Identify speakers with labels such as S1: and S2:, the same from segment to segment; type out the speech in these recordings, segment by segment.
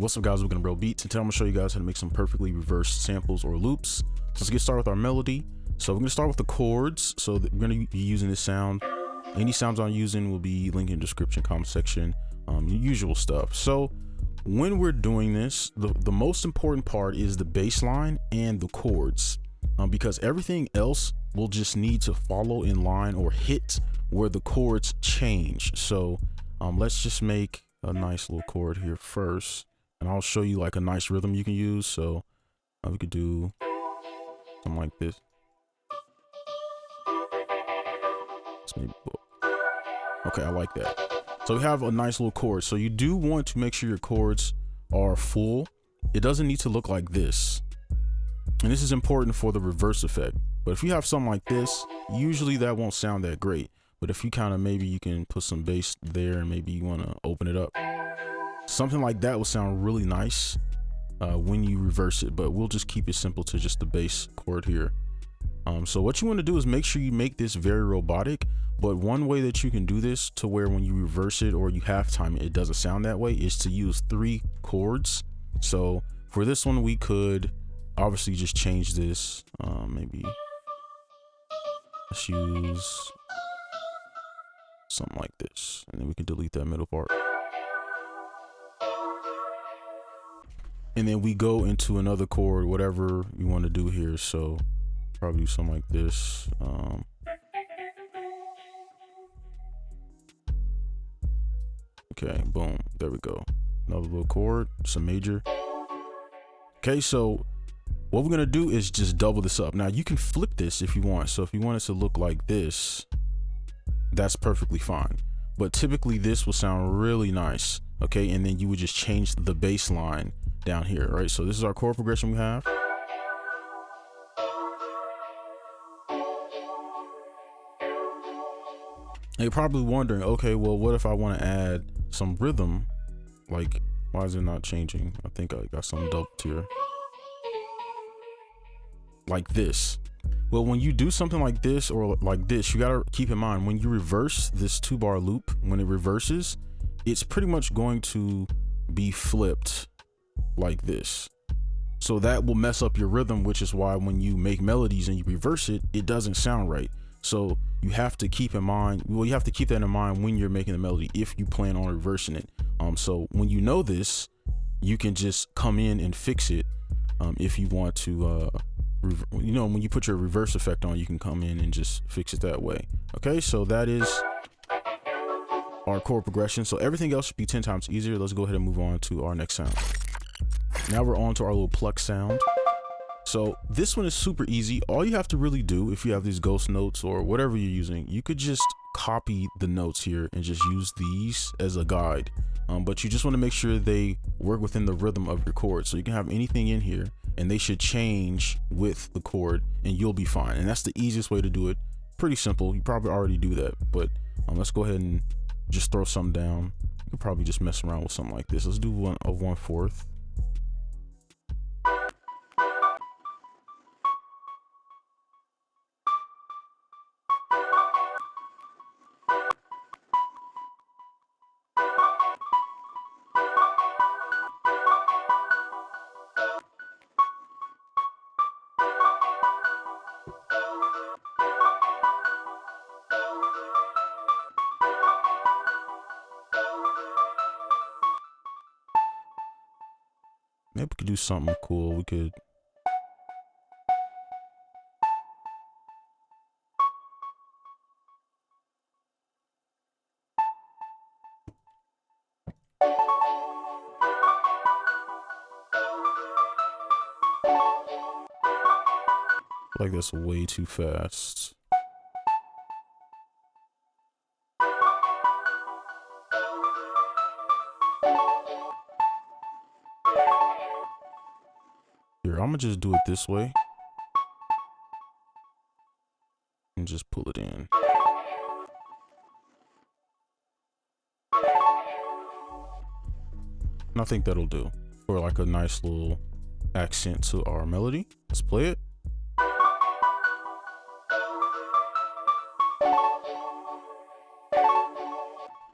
S1: What's up, guys? We're gonna BroBeatzTV, and today I'm gonna show you guys how to make some perfectly reversed samples or loops. So let's get started with our melody. So we're gonna start with the chords. So we're gonna be using this sound. Any sounds I'm using will be linked in the description, comment section, usual stuff. So when we're doing this, the most important part is the bass line and the chords, because everything else will just need to follow in line or hit where the chords change. So let's just make a nice little chord here first, and I'll show you like a nice rhythm you can use. So we could do something like this. Okay, I like that. So we have a nice little chord. So you do want to make sure your chords are full. It doesn't need to look like this. And this is important for the reverse effect. But if you have something like this, usually that won't sound that great. But if you kind of, maybe you can put some bass there and maybe you want to open it up. Something like that will sound really nice when you reverse it, but we'll just keep it simple to just the bass chord here. So what you want to do is make sure you make this very robotic, but one way that you can do this to where when you reverse it or you half time it doesn't sound that way is to use 3 chords. So for this one, we could obviously just change this. Maybe let's use something like this, and then we can delete that middle part. And then we go into another chord, whatever you want to do here. So probably do something like this. Okay, boom, there we go. Another little chord, some major. Okay, so what we're gonna do is just double this up. Now you can flip this if you want. So if you want it to look like this, that's perfectly fine. But typically this will sound really nice. Okay, and then you would just change the bass line down here, right? So this is our chord progression we have. And you're probably wondering, okay, well, what if I want to add some rhythm? Like, why is it not changing? I think I got some doubled here. Like this. Well, when you do something like this or like this, you gotta keep in mind when you reverse this 2-bar loop, when it reverses, it's pretty much going to be flipped like this. So that will mess up your rhythm, which is why when you make melodies and you reverse it, it doesn't sound right. So you have to keep in mind, well, you have to keep that in mind when you're making the melody if you plan on reversing it. So when you know this, you can just come in and fix it. If you want to, you know, when you put your reverse effect on, you can come in and just fix it that way. Okay, so that is our chord progression. So everything else should be 10 times easier. Let's go ahead and move on to our next sound. Now we're on to our little pluck sound. So this one is super easy. All you have to really do, if you have these ghost notes or whatever you're using, you could just copy the notes here and just use these as a guide. But you just want to make sure they work within the rhythm of your chord. So you can have anything in here and they should change with the chord and you'll be fine. And that's the easiest way to do it. Pretty simple. You probably already do that, but let's go ahead and just throw some down. You could probably just mess around with something like this. Let's do 1/4. Maybe we could do something cool. We could like that's way too fast. Here, I'm gonna just do it this way and just pull it in. And I think that'll do for like a nice little accent to our melody. Let's play it.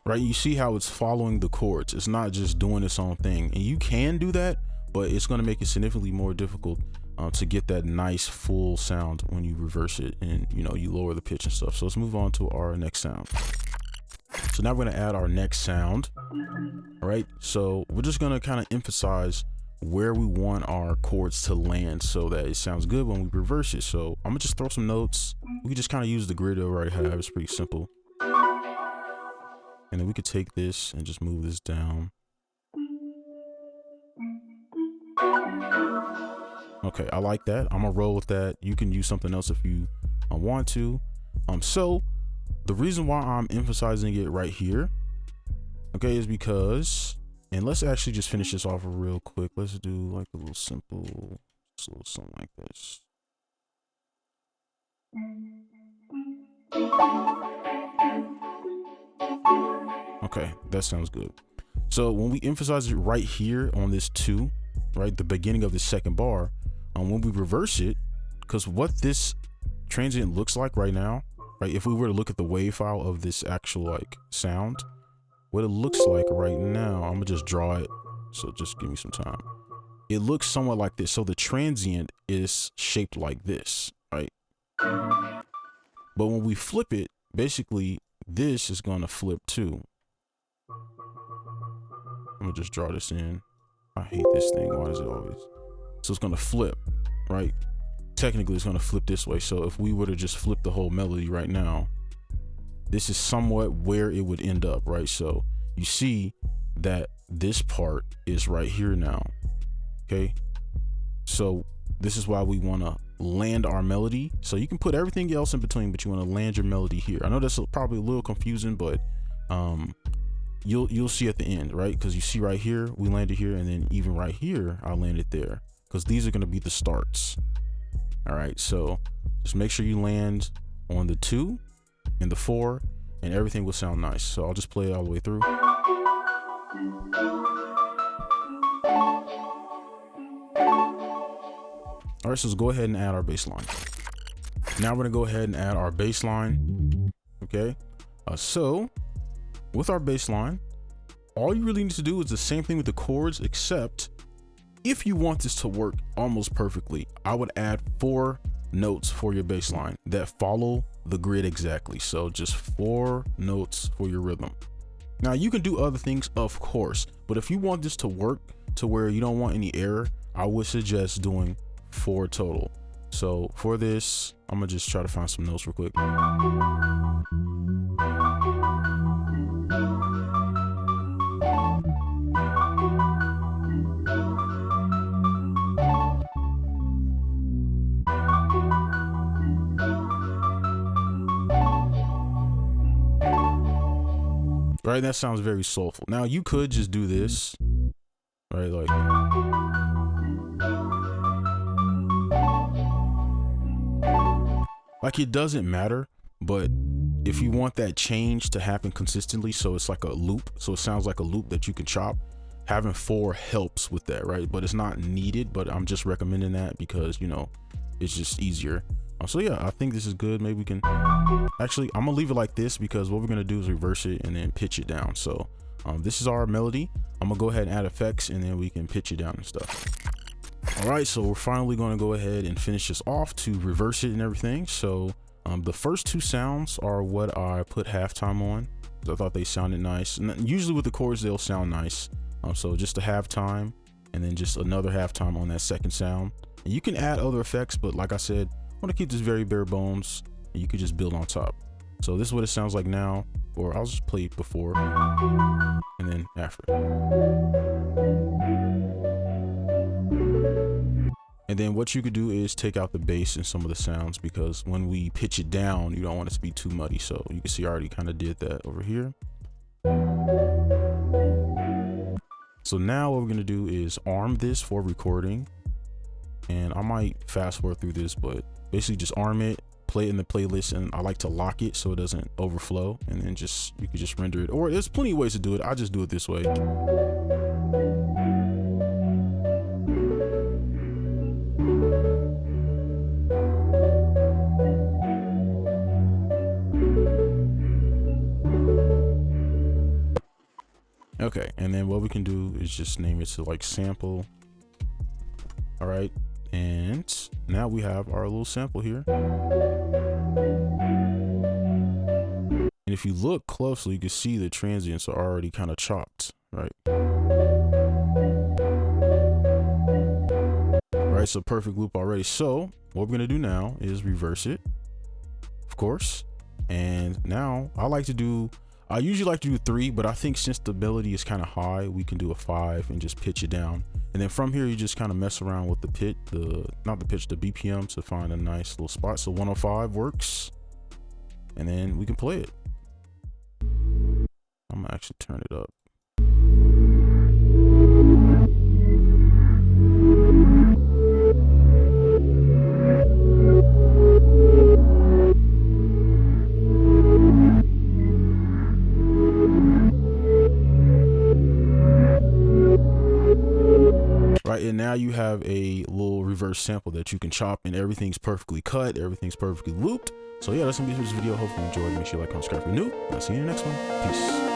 S1: right? You see how it's following the chords. It's not just doing its own thing. And you can do that, but it's going to make it significantly more difficult to get that nice full sound when you reverse it and, you know, you lower the pitch and stuff. So let's move on to our next sound. So now we're going to add our next sound. All right. So we're just going to kind of emphasize where we want our chords to land so that it sounds good when we reverse it. So I'm gonna just throw some notes. We can just kind of use the grid I already have. It's pretty simple. And then we could take this and just move this down. Okay, I like that. I'm gonna roll with that. You can use something else if you want to. So the reason why I'm emphasizing it right here, okay, is because, and let's actually just finish this off real quick. Let's do like a little simple, just a little something like this. Okay, that sounds good. So when we emphasize it right here on this 2, right, the beginning of the second bar, when we reverse it, because what this transient looks like right now, right, if we were to look at the wave file of this actual like sound, what it looks like right now, I'm gonna just draw it, so just give me some time. It looks somewhat like this. So the transient is shaped like this, right? But when we flip it, basically this is gonna flip too. I'm gonna just draw this in. I hate this thing. Why is it always? So it's gonna flip, right? Technically it's gonna flip this way. So if we were to just flip the whole melody right now, this is somewhat where it would end up, right? So you see that this part is right here now, okay? So this is why we wanna land our melody. So you can put everything else in between, but you wanna land your melody here. I know that's probably a little confusing, but you'll see at the end, right? Because you see right here, we landed here, and then even right here, I landed there, because these are gonna be the starts. All right, so just make sure you land on the 2 and the 4, and everything will sound nice. So I'll just play it all the way through. All right, so let's go ahead and add our bass line. Now we're gonna go ahead and add our bass line, okay? So with our bass line, all you really need to do is the same thing with the chords, except if you want this to work almost perfectly, I would add 4 notes for your bass line that follow the grid exactly. So just 4 notes for your rhythm. Now you can do other things, of course, but if you want this to work to where you don't want any error, I would suggest doing 4 total. So for this, I'm gonna just try to find some notes real quick. Right, that sounds very soulful. Now you could just do this, right? Like it doesn't matter, but if you want that change to happen consistently, so it's like a loop, so it sounds like a loop that you can chop, having 4 helps with that, right? But it's not needed, but I'm just recommending that because, you know, it's just easier. So yeah, I think this is good. Maybe we can actually, I'm gonna leave it like this because what we're gonna do is reverse it and then pitch it down. So this is our melody. I'm gonna go ahead and add effects and then we can pitch it down and stuff. All right, so we're finally gonna go ahead and finish this off to reverse it and everything. So the first 2 sounds are what I put halftime on. I thought they sounded nice, and usually with the chords they'll sound nice. So just a halftime and then just another halftime on that second sound. And you can add other effects, but like I said, I want to keep this very bare bones, and you could just build on top. So this is what it sounds like now, or I'll just play it before and then after. And then what you could do is take out the bass in some of the sounds, because when we pitch it down, you don't want it to be too muddy. So you can see I already kind of did that over here. So now what we're going to do is arm this for recording. And I might fast forward through this, but basically just arm it, play it in the playlist, and I like to lock it so it doesn't overflow, and then you can just render it, or there's plenty of ways to do it. I just do it this way. Okay, and then what we can do is just name it to like sample. All right, and now we have our little sample here. And if you look closely, you can see the transients are already kind of chopped, right? Right, so perfect loop already. So what we're gonna do now is reverse it, of course. And now I usually like to do 3, but I think since the melody is kind of high, we can do a 5 and just pitch it down. And then from here, you just kind of mess around with the the BPM to find a nice little spot. So 105 works, and then we can play it. I'm gonna actually turn it up. Right, and now you have a little reverse sample that you can chop, and everything's perfectly cut, everything's perfectly looped. So yeah, that's gonna be this video. Hopefully you enjoyed. Make sure you like, comment, subscribe if you're new. I'll see you in the next one. Peace.